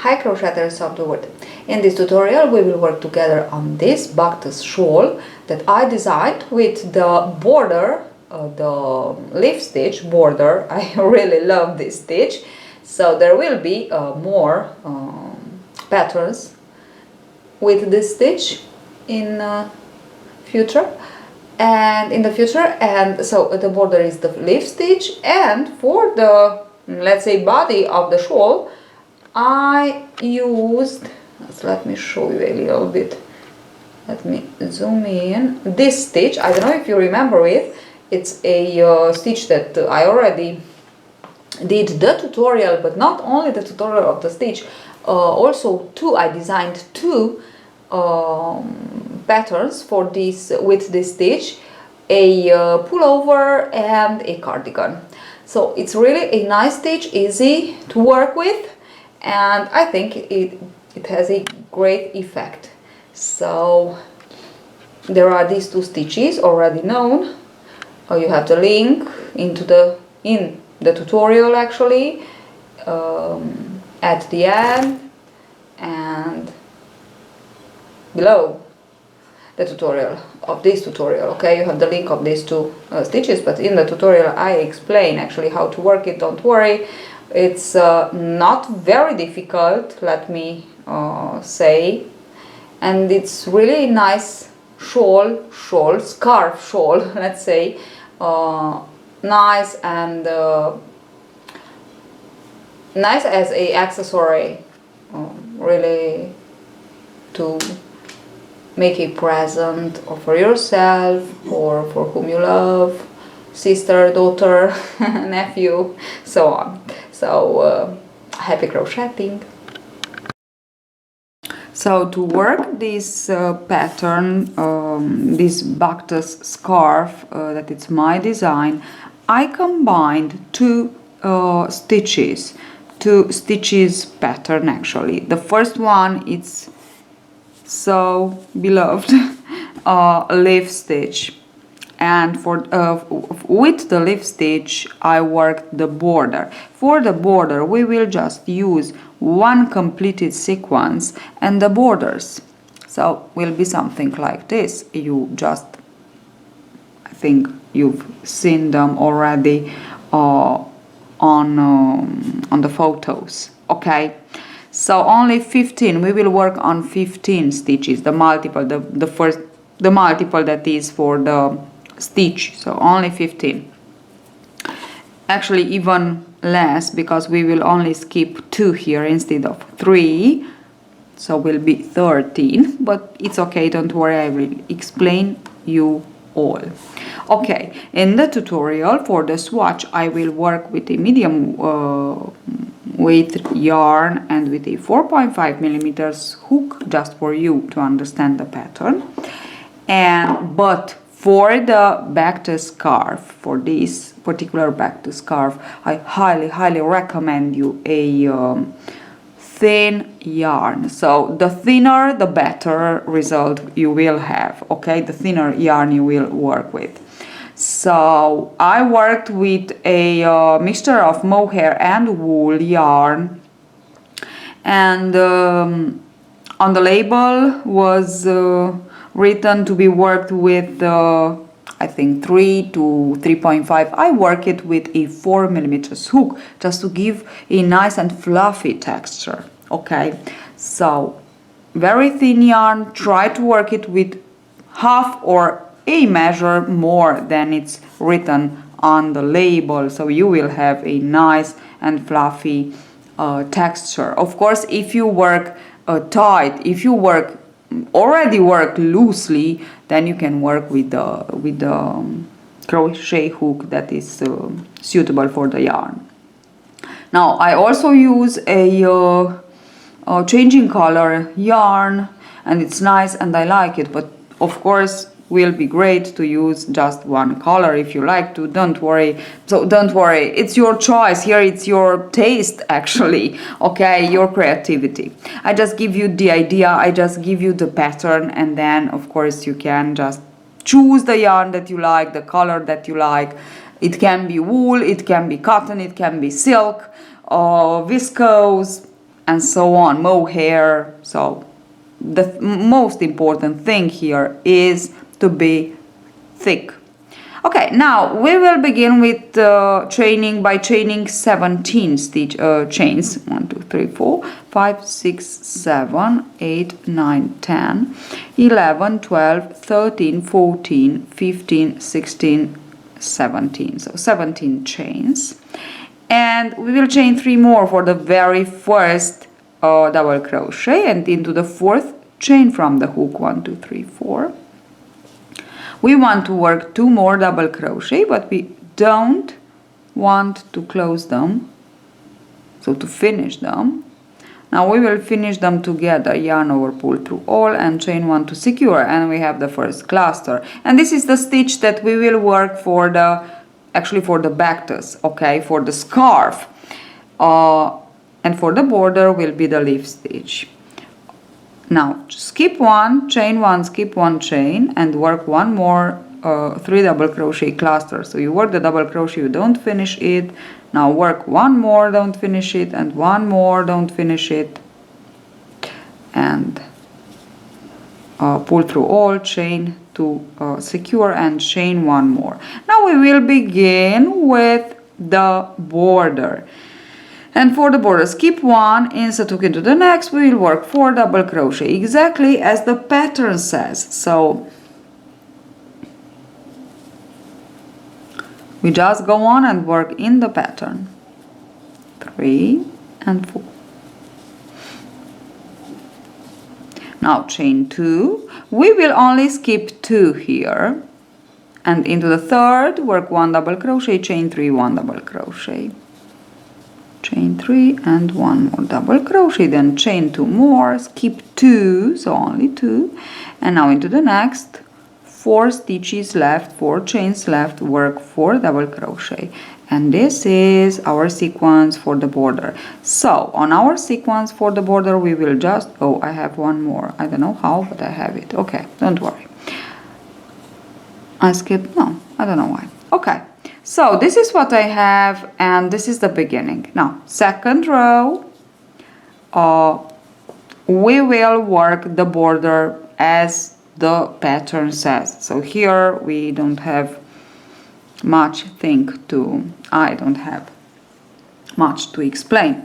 Hi crocheters of the world. In this tutorial we will work together on this Bactus shawl that I designed with the border, the leaf stitch border. I really love this stitch. So there will be more patterns with this stitch in future. And so the border is the leaf stitch, and for the, let's say, body of the shawl I used, let me show you a little bit, let me zoom in, this stitch. I don't know if you remember it. It's a stitch that I already did the tutorial, but not only the tutorial of the stitch, also I designed two patterns for this with this stitch, a pullover and a cardigan. So it's really a nice stitch, easy to work with, and I think it has a great effect. So there are these two stitches already known. You have the link in the tutorial actually at the end and below the tutorial of this tutorial. Okay, you have the link of these two stitches, but in the tutorial I explain actually how to work it. Don't worry, it's not very difficult, let me say, and it's really nice scarf shawl, let's say, nice and nice as a accessory, really, to make a present or for yourself or for whom you love, sister, daughter, nephew, so on. So happy crocheting. So to work this pattern, this Bactus scarf, that it's my design, I combined two stitches pattern actually. The first one is so beloved leaf stitch, and for with the leaf stitch I worked the border. For the border we will just use one completed sequence and the borders, so will be something like this. You just, I think you've seen them already on the photos. Okay, so only 15, we will work on 15 stitches, the multiple, the multiple that is for the stitch, so only 15. Actually even less, because we will only skip 2 here instead of 3, so will be 13, but it's okay, don't worry, I will explain you all. Okay, in the tutorial for the swatch I will work with a medium weight yarn and with a 4.5 millimeters hook, just for you to understand the pattern. But for the Bactus scarf, for this particular Bactus scarf, I highly recommend you a thin yarn. So the thinner the better result you will have. Okay, the thinner yarn you will work with. So I worked with a mixture of mohair and wool yarn, and on the label was written to be worked with I think 3 to 3.5. I work it with a 4 millimeters hook just to give a nice and fluffy texture. Okay, so very thin yarn, try to work it with half or a measure more than it's written on the label, so you will have a nice and fluffy texture. Of course, if you work tight, if you already work loosely, then you can work with the crochet hook that is suitable for the yarn. Now I also use a changing color yarn, and it's nice and I like it, but of course will be great to use just one color if you like to. Don't worry, it's your choice here, it's your taste actually, okay, your creativity. I just give you the idea, I just give you the pattern, and then of course you can just choose the yarn that you like, the color that you like. It can be wool, it can be cotton, it can be silk, viscose, and so on, mohair. So the most important thing here is to be thick. Okay, now we will begin with chaining by chaining 17 chains. 1, 2, 3, 4, 5, 6, 7, 8, 9, 10, 11, 12, 13, 14, 15, 16, 17. So 17 chains. And we will chain 3 more for the very first double crochet, and into the 4th chain from the hook. 1, 2, 3, 4. We want to work 2 more double crochet, but we don't want to close them, so to finish them. Now we will finish them together, yarn over, pull through all, and chain 1 to secure, and we have the first cluster. And this is the stitch that we will work for the, actually for the back tuss, okay, for the scarf. And for the border will be the leaf stitch. Now skip 1, chain 1, skip 1 chain, and work 1 more 3 double crochet cluster. So you work the double crochet, you don't finish it. Now work 1 more, don't finish it, and 1 more, don't finish it, and pull through all, chain to secure, and chain 1 more. Now we will begin with the border. And for the border, skip 1, insert hook into the next, we will work 4 double crochet, exactly as the pattern says. So we just go on and work in the pattern. 3 and 4. Now chain 2, we will only skip 2 here, and into the 3rd, work 1 double crochet, chain 3, 1 double crochet. Chain 3 and 1 more double crochet, then chain 2 more, skip 2, so only 2, and now into the next, 4 stitches left, 4 chains left, work 4 double crochet, and this is our sequence for the border. So on our sequence for the border we will just, oh, I have 1 more, I don't know how, but I have it. Okay, don't worry, I skipped, no, I don't know why. Okay, so this is what I have, and this is the beginning. Now, second row, we will work the border as the pattern says. So here we don't have much I don't have much to explain.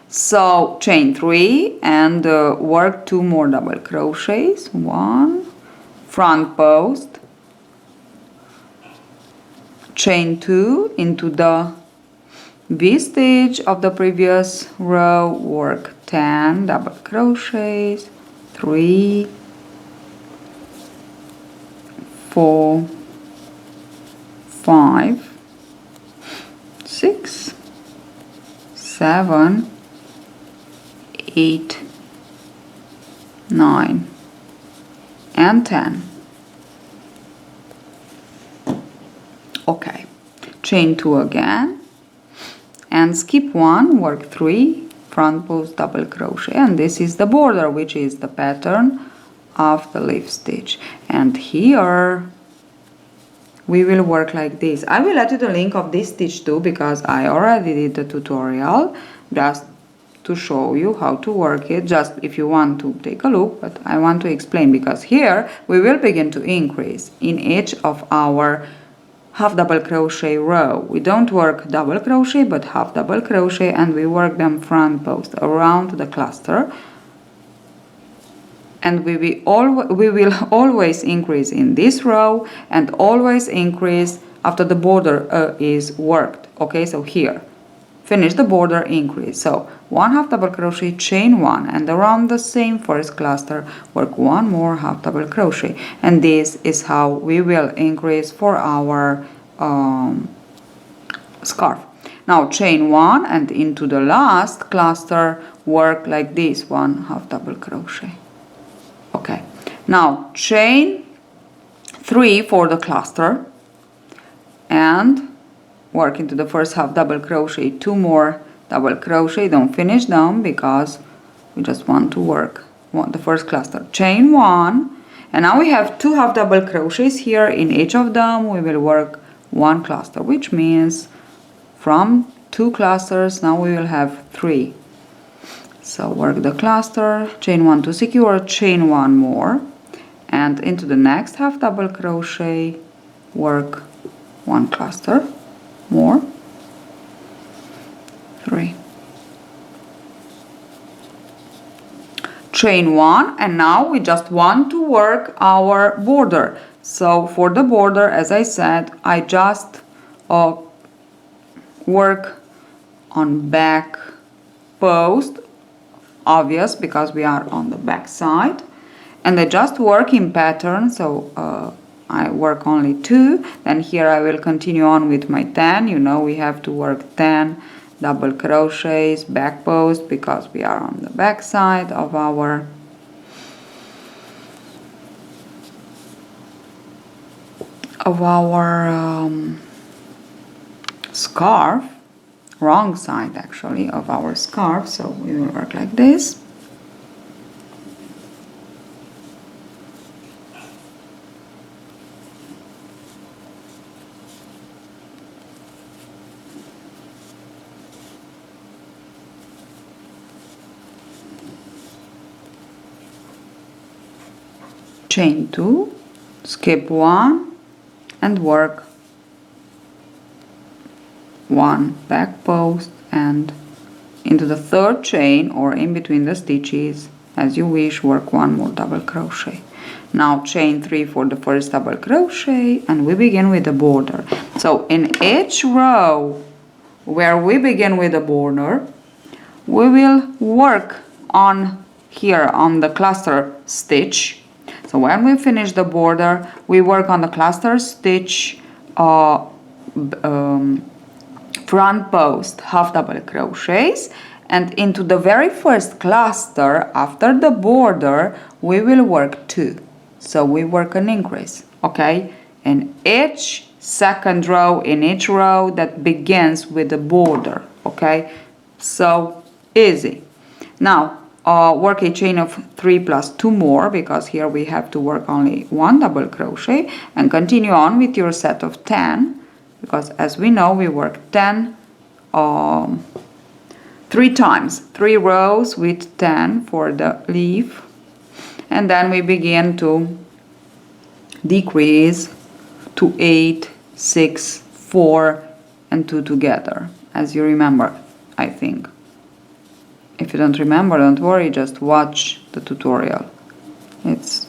So chain 3 and work 2 more double crochets. 1, front post, chain 2 into the V stitch of the previous row, work 10 double crochets, 3, 4, 5, 6, 7, 8, 9, and 10. Okay, chain 2 again, and skip 1, work 3, front post double crochet, and this is the border, which is the pattern of the leaf stitch. And here we will work like this. I will add you the link of this stitch too, because I already did the tutorial just to show you how to work it, just if you want to take a look, but I want to explain, because here we will begin to increase in each of our half double crochet row. We don't work double crochet but half double crochet, and we work them front post around the cluster, and we will always increase in this row and always increase after the border is worked. Okay, so here finish the border, increase, so 1 half double crochet, chain 1, and around the same first cluster work 1 more half double crochet, and this is how we will increase for our scarf. Now chain 1 and into the last cluster work like this, 1 half double crochet. Okay, now chain 3 for the cluster and work into the first half double crochet, 2 more double crochet, don't finish them because we just want to work the first cluster, chain 1, and now we have 2 half double crochets here. In each of them we will work 1 cluster, which means from 2 clusters now we will have 3. So work the cluster, chain 1 to secure, chain 1 more, and into the next half double crochet work 1 cluster more, 3, chain 1, and now we just want to work our border. So for the border, as I said, I just work on back post, obvious because we are on the back side, and I just work in pattern. So I work only 2, then here I will continue on with my 10. You know, we have to work 10 double crochets back post because we are on the back side of our scarf, wrong side actually of our scarf. So we will work like this. Chain 2, skip 1 and work 1 back post and into the 3rd chain or in between the stitches as you wish, work 1 more double crochet. Now chain 3 for the first double crochet and we begin with the border. So in each row where we begin with the border, we will work on here on the cluster stitch. So when we finish the border, we work on the cluster stitch, front post half double crochets, and into the very first cluster after the border we will work 2. So we work an increase, okay, in each second row, in each row that begins with the border, okay, so easy. Now work a chain of 3 plus 2 more because here we have to work only 1 double crochet, and continue on with your set of 10 because as we know we work 10 3 times, 3 rows with 10 for the leaf, and then we begin to decrease to 8, 6, 4 and 2 together, as you remember, I think. If you don't remember, don't worry, just watch the tutorial. It's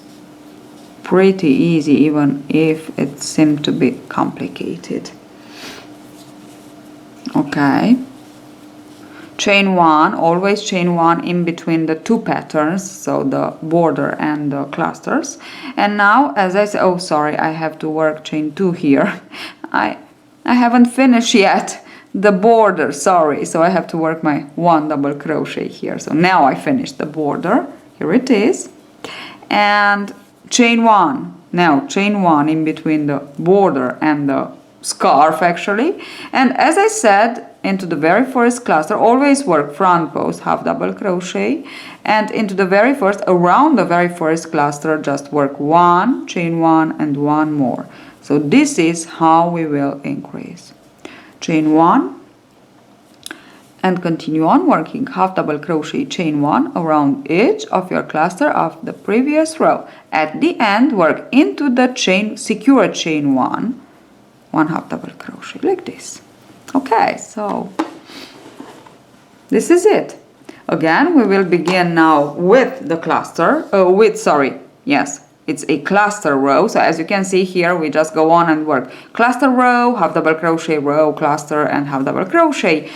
pretty easy even if it seemed to be complicated. Okay. Chain 1, always chain 1 in between the 2 patterns, so the border and the clusters. And now, as I said, oh sorry, I have to work chain 2 here. I haven't finished yet the border, sorry, so I have to work my 1 double crochet here. So now I finished the border, here it is, and chain 1, now chain 1 in between the border and the scarf actually, and as I said, into the very first cluster always work front post half double crochet, and into the very first, around the very first cluster just work 1, chain 1 and 1 more. So this is how we will increase. Chain 1 and continue on working half double crochet, chain 1 around each of your cluster of the previous row. At the end work into the chain, secure chain 1 half double crochet like this. Okay, so this is it. Again we will begin now with the cluster, it's a cluster row. So as you can see here, we just go on and work cluster row, half double crochet, row, cluster and half double crochet.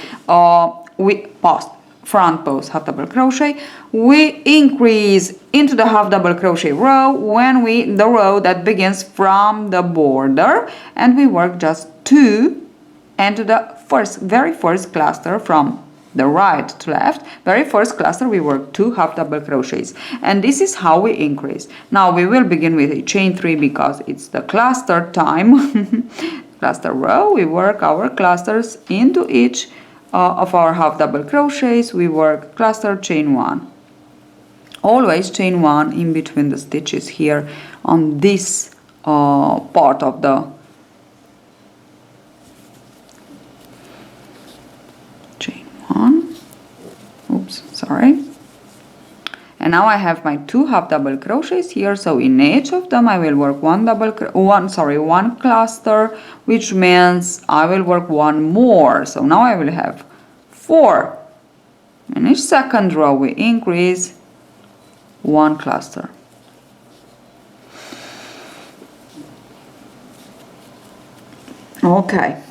We post, front post, half double crochet. We increase into the half double crochet row when the row that begins from the border, and we work just 2 into the very first cluster from the right to left, very first cluster we work 2 half double crochets, and this is how we increase. Now we will begin with a chain 3 because it's the cluster time. Cluster row, we work our clusters into each of our half double crochets. We work cluster, chain 1, always chain 1 in between the stitches here on this part of the chain 1, oops, sorry, And now I have my 2 half double crochets here, so in each of them I will work one cluster, which means I will work one more. So now I will have 4. In each second row we increase 1 cluster. Okay.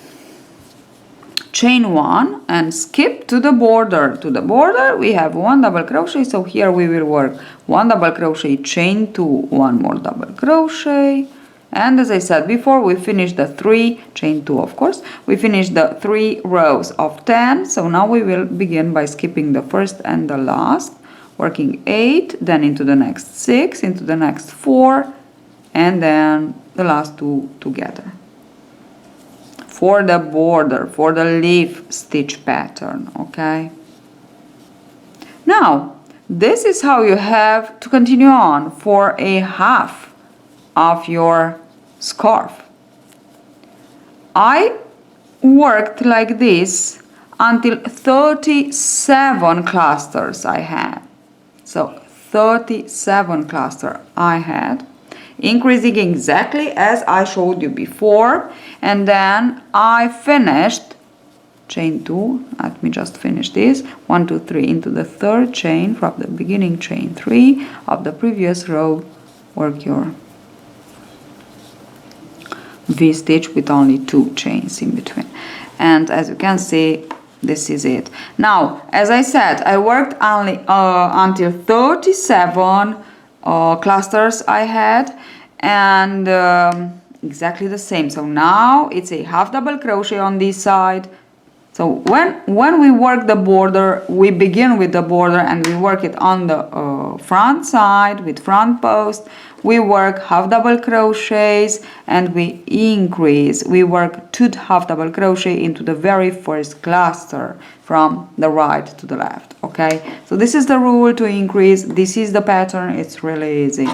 Chain 1 and skip to the border. To the border we have 1 double crochet, so here we will work 1 double crochet, chain 2, 1 more double crochet, and as I said before, we finished the 3, chain 2 of course, we finished the 3 rows of 10, so now we will begin by skipping the first and the last, working 8, then into the next 6, into the next 4, and then the last 2 together. For the border, for the leaf stitch pattern, okay? Now, this is how you have to continue on for a half of your scarf. I worked like this until 37 clusters I had. So 37 clusters I had, increasing exactly as I showed you before, and then I finished chain 2. Let me just finish this. 1, 2, 3 into the third chain from the beginning chain 3 of the previous row. Work your V stitch with only 2 chains in between, and as you can see, this is it. Now, as I said, I worked only until 37 clusters I had, and exactly the same. So now it's a half double crochet on this side. So when we work the border, we begin with the border and we work it on the front side with front post. We work half double crochets and we increase. We work 2 half double crochet into the very first cluster from the right to the left. Okay, so this is the rule to increase. This is the pattern. It's really easy.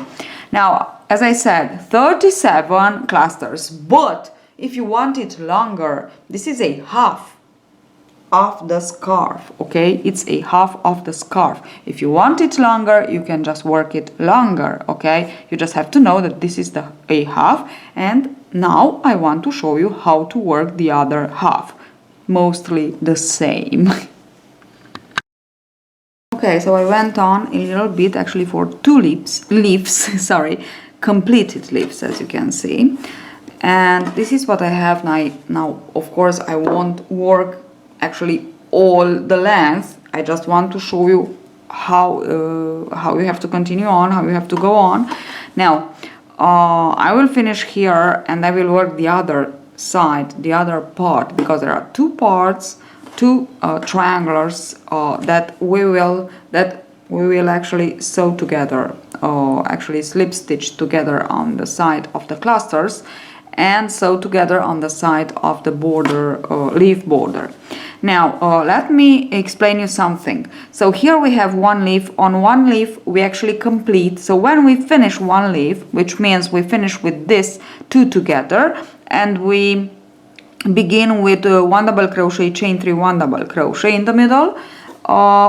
Now, as I said, 37 clusters, but if you want it longer, this is a half of the scarf, okay? It's a half of the scarf. If you want it longer, you can just work it longer, okay? You just have to know that this is a half, and now I want to show you how to work the other half. Mostly the same. Okay, so I went on a little bit actually for 2 leaves, sorry, completed leaves, as you can see. And this is what I have now. Of course, I won't work actually all the length. I just want to show you how you have to continue on, how you have to go on. Now, I will finish here and I will work the other side, the other part, because there are 2 parts, 2 triangles that we will actually sew together, actually slip stitch together on the side of the clusters and sew together on the side of the border, leaf border. Now let me explain you something. So here we have 1 leaf. On 1 leaf we actually complete. So when we finish 1 leaf, which means we finish with this 2 together, and we begin with 1 double crochet, chain 3, 1 double crochet in the middle.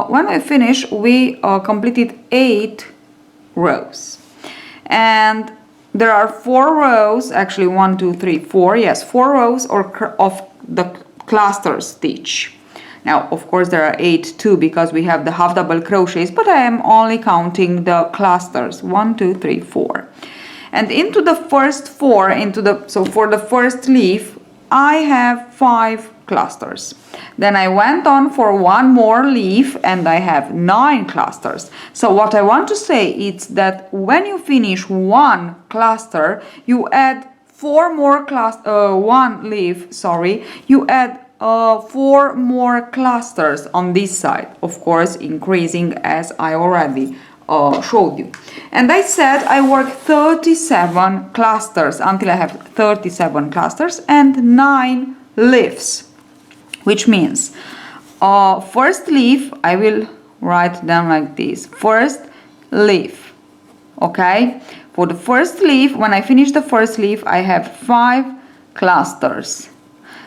When we finish, we completed 8 rows, and there are 4 rows, actually 1, 2, 3, 4, yes, 4 rows of the cluster stitch. Now, of course, there are 8 too, because we have the half double crochets, but I am only counting the clusters, 1, 2, 3, 4. And into the first 4, so for the first leaf, I have 5 clusters. Then I went on for 1 more leaf and I have 9 clusters. So what I want to say is that when you finish 1 cluster, you add 4 more 1 leaf, sorry, you add 4 more clusters on this side, of course increasing as I already showed you. And I said I work 37 clusters until I have 37 clusters and 9 leaves, which means first leaf, I will write down like this, first leaf, okay? For the first leaf, when I finish the first leaf, I have 5 clusters.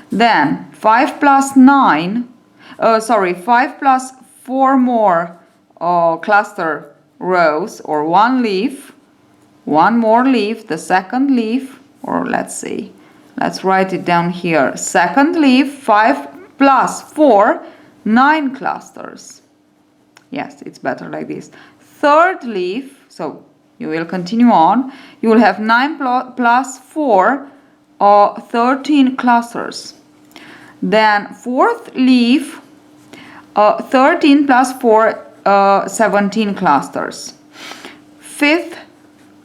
Then 5 plus 9, 5 plus 4 more cluster rows or one leaf, one more leaf, the second leaf, or let's see, let's write it down here. Second leaf, 5 plus 4, 9 clusters. Yes, it's better like this. Third leaf, so you will continue on. You will have 9 plus 4, or 13 clusters. Then fourth leaf, 13 plus 4, 17 clusters. Fifth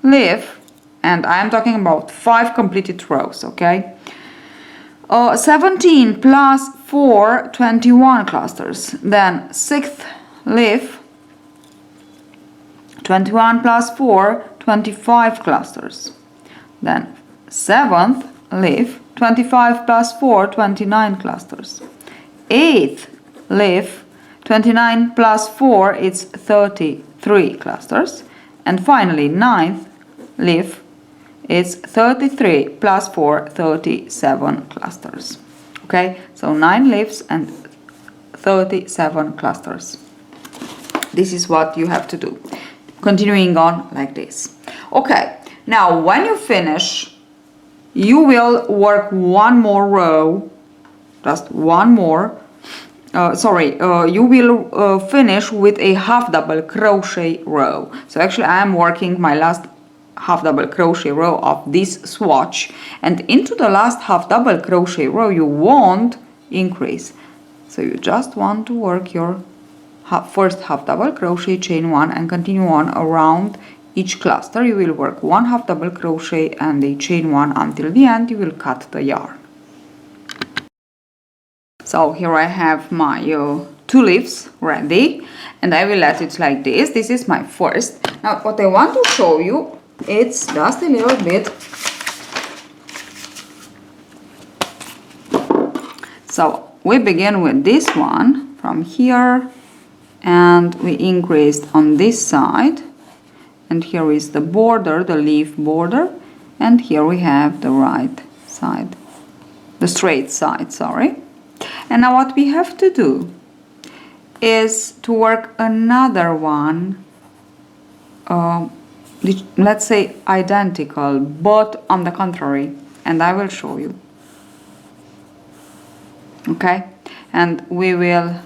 leaf, and I am talking about 5 completed rows, okay? 17 plus 4, 21 clusters. Then sixth leaf, 21 plus 4, 25 clusters. Then seventh leaf, 25 plus 4, 29 clusters. Eighth leaf, 29 plus 4, it's 33 clusters. And finally, ninth leaf, it's 33 plus 4, 37 clusters. Okay, so 9 leaves and 37 clusters. This is what you have to do. Continuing on like this. Okay, now when you finish, you will work one more row, just one more. You will finish with a half double crochet row. So actually I am working my last half double crochet row of this swatch, and into the last half double crochet row you won't increase. So you just want to work your first half double crochet, chain 1, and continue on around each cluster. You will work one half double crochet and a chain 1 until the end. You will cut the yarn. So here I have my 2 leaves ready, and I will let it like this. This is my first. Now what I want to show you, it's just a little bit. So we begin with this one from here, and we increased on this side, and here is the border, the leaf border, and here we have the right side, the straight side, sorry. And now what we have to do is to work another one, let's say identical, but on the contrary, and I will show you. Okay, and we will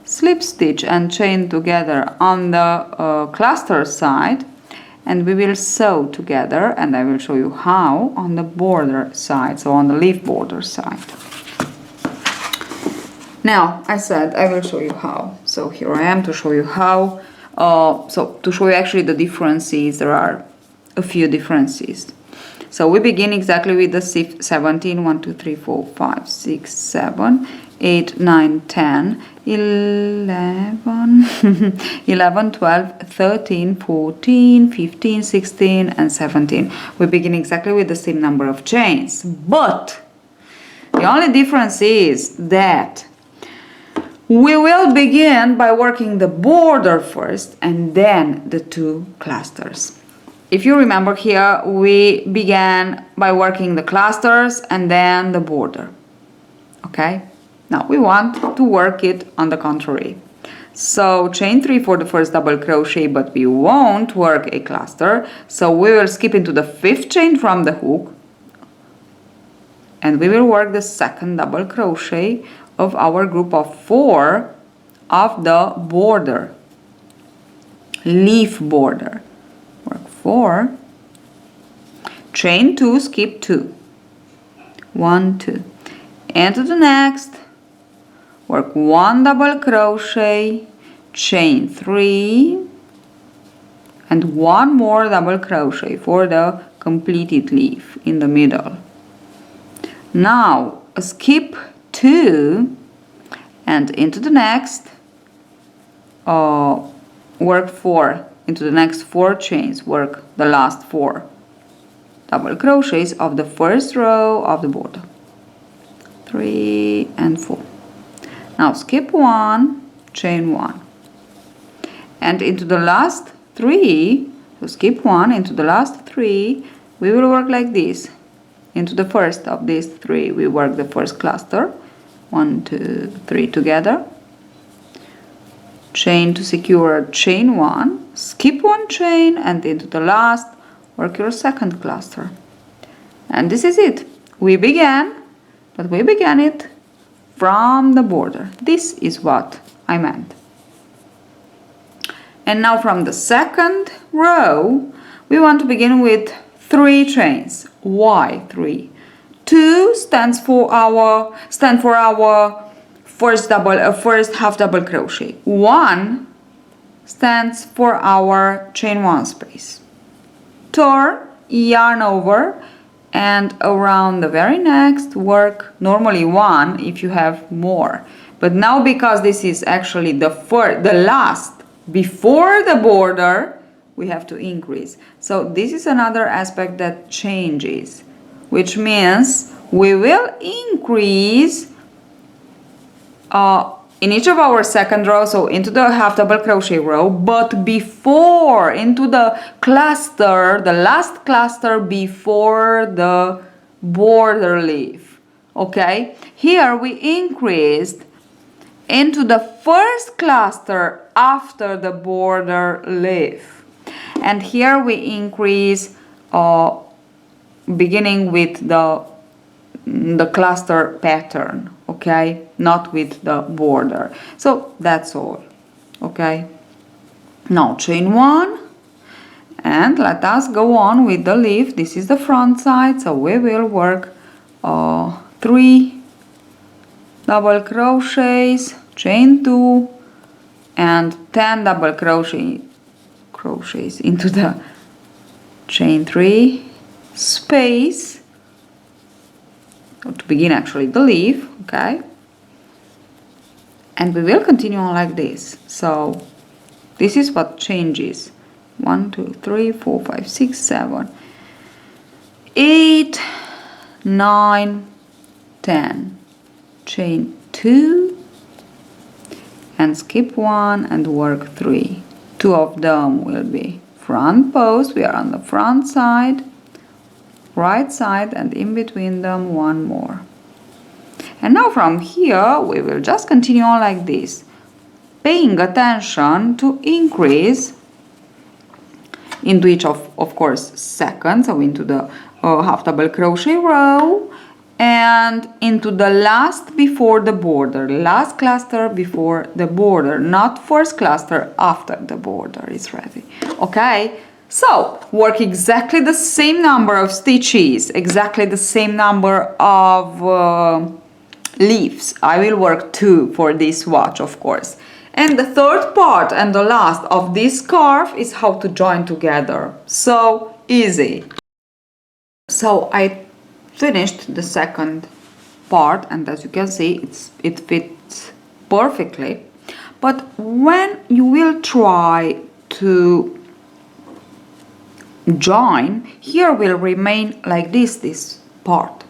slip stitch and chain together on the cluster side, and we will sew together, and I will show you how on the border side, so on the leaf border side. Now I said I will show you how, so here I am to show you how. So to show you actually the differences, there are a few differences. So we begin exactly with the 17, 1, 2, 3, 4, 5, 6, 7, 8, 9, 10, 11, 11, 12, 13, 14, 15, 16, and 17. We begin exactly with the same number of chains, but the only difference is that we will begin by working the border first and then the 2 clusters. If you remember here, we began by working the clusters and then the border. Okay? Now we want to work it on the contrary. So chain 3 for the first double crochet, but we won't work a cluster. So we will skip into the 5th chain from the hook, and we will work the second double crochet of our group of 4 of the border, leaf border. Work 4, chain 2, skip 2, 1, 2, into the next, work 1 double crochet, chain 3, and 1 more double crochet for the completed leaf in the middle. Now skip 2 and into the next, work 4 into the next 4 chains, work the last 4 double crochets of the first row of the border, 3 and 4. Now skip 1, chain 1, and into the last 3, so skip 1, into the last 3 we will work like this. Into the first of these 3 we work the first cluster, 1, 2, 3 together, chain to secure, chain 1, skip 1 chain, and into the last work your second cluster. And this is it. We began it from the border. This is what I meant. And now from the second row we want to begin with 3 chains. Why 3? 2 stands for our first half double crochet. 1 stands for our chain 1 space. Turn, yarn over, and around the very next work normally 1 if you have more. But now because this is actually the last before the border, we have to increase. So this is another aspect that changes, which means we will increase in each of our second row, so into the half double crochet row, but before, into the cluster, the last cluster before the border leaf. Okay, here we increased into the first cluster after the border leaf, and here we increase beginning with the cluster pattern, okay, not with the border. So that's all. Okay, now chain 1, and let us go on with the leaf. This is the front side, so we will work 3 double crochets, chain 2, and 10 double crochets into the chain 3 space to begin actually the leaf. Okay, and we will continue on like this. So this is what changes. 1 2 3 4 5 6 7 8 9 10, chain 2 and skip 1 and work 3. 2 of them will be front post. We are on the front side, right side, and in between them 1 more. And now from here we will just continue on like this, paying attention to increase into each of course second, so into the half double crochet row and into the last before the border, last cluster before the border, not first cluster after the border is ready. Okay, so work exactly the same number of stitches, exactly the same number of leaves. I will work 2 for this swatch, of course. And the third part and the last of this scarf is how to join together. So easy. So I finished the second part, and as you can see it fits perfectly. But when you will try to join, here will remain like this part.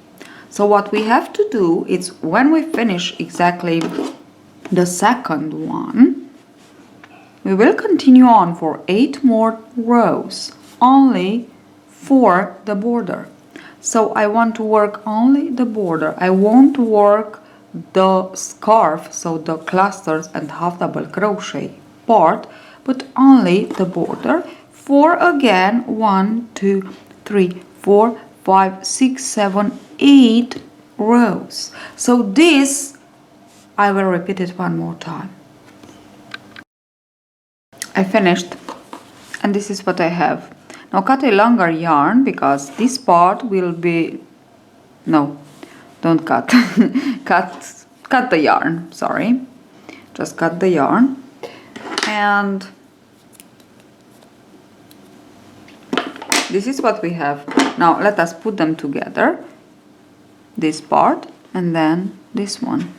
So what we have to do is, when we finish exactly the second one, we will continue on for 8 more rows only for the border. So I want to work only the border. I won't work the scarf, so the clusters and half double crochet part, but only the border for again 1 2 3 4 5 6 7 8 rows. So this I will repeat it one more time. I finished, and this is what I have. Now cut a longer yarn, because this part will be, no, don't cut. cut the yarn, sorry, just cut the yarn. And this is what we have. Now let us put them together, this part and then this one.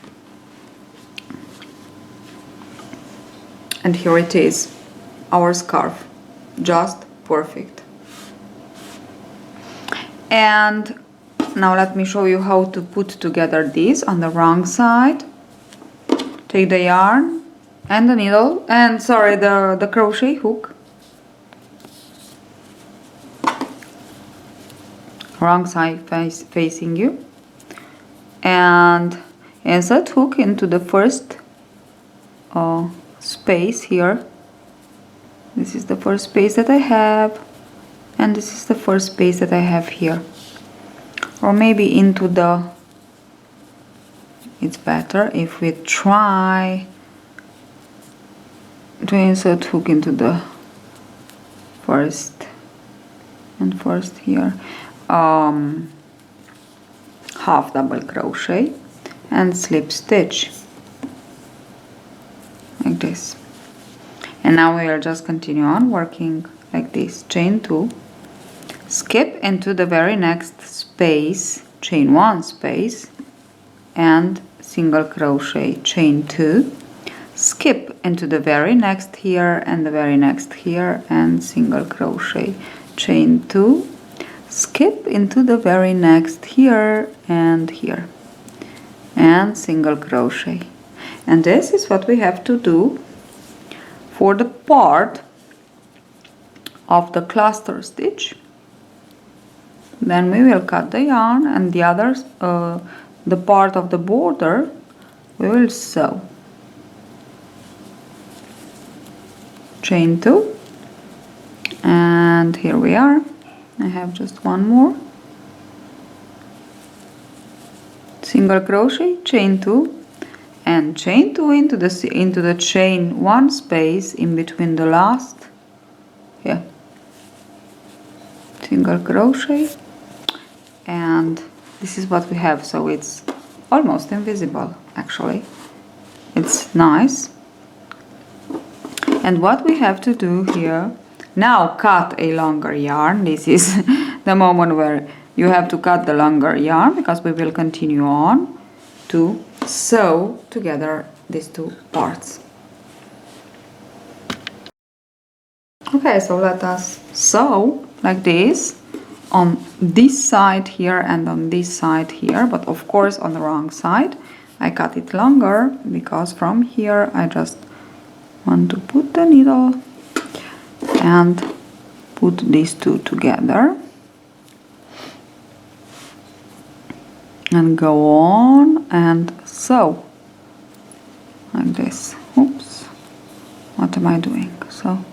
And here it is, our scarf, just perfect. And now let me show you how to put together this on the wrong side. Take the yarn and the needle, and sorry, the crochet hook. Wrong side facing you. And insert hook into the first space here. This is the first space that I have, and this is the first space that I have here. Or maybe into the, it's better if we try to insert hook into the first and first here. Half double crochet and slip stitch like this. And now we will just continue on working like this. Chain 2, skip into the very next space, chain 1 space, and single crochet, chain 2, skip into the very next here and the very next here, and single crochet, chain 2, skip into the very next here and here, and single crochet. And this is what we have to do for the part of the cluster stitch. Then we will cut the yarn, and the others, the part of the border, we will sew. Chain 2, and here we are. I have just one more. Single crochet, chain 2, and chain 2 into the chain 1 space in between the last. Here. Single crochet, and this is what we have. So it's almost invisible, actually. It's nice. And what we have to do here, now cut a longer yarn. This is the moment where you have to cut the longer yarn, because we will continue on to sew together these two parts. Okay, so let us sew like this on this side here and on this side here, but of course on the wrong side. I cut it longer because from here I just want to put the needle and put these two together and go on and sew like this. Oops, what am I doing? So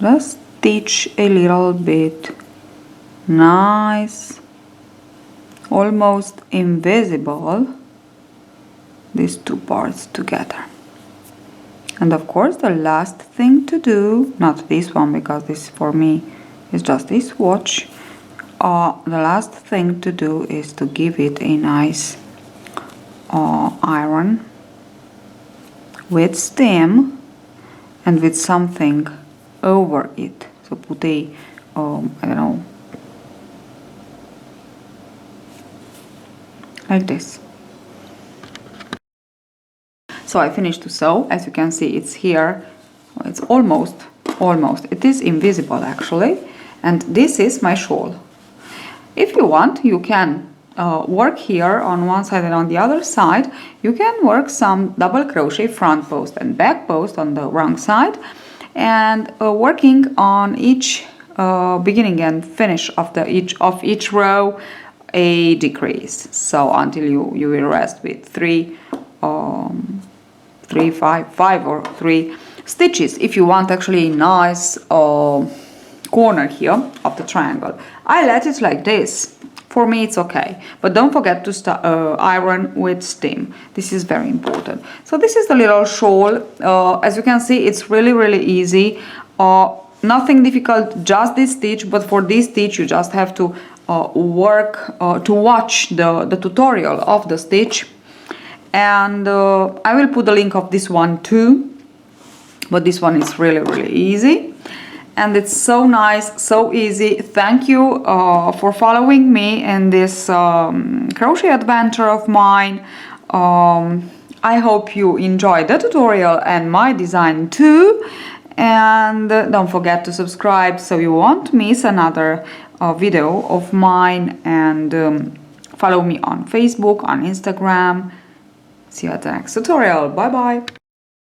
just stitch a little bit, nice, almost invisible, these two parts together. And of course the last thing to do, not this one because this for me is just this swatch, the last thing to do is to give it a nice iron with stem and with something over it. So put a, I don't know, like this. So I finished to sew. As you can see, it's here. It's almost, it is invisible actually. And this is my shawl. If you want, you can work here on one side and on the other side. You can work some double crochet front post and back post on the wrong side, and working on each beginning and finish of each row a decrease. So until you will rest with 5 or 3 stitches. If you want actually a nice corner here of the triangle, I let it like this. For me it's okay, but don't forget to iron with stem. This is very important. So this is the little shawl. As you can see, it's really easy. Nothing difficult, just this stitch, but for this stitch you just have to watch the tutorial of the stitch. And I will put the link of this one too, but this one is really easy, and it's so nice, so easy. Thank you for following me in this crochet adventure of mine. I hope you enjoyed the tutorial and my design too, and don't forget to subscribe so you won't miss another video of mine, and follow me on Facebook, on Instagram. See you at the next tutorial. Bye bye.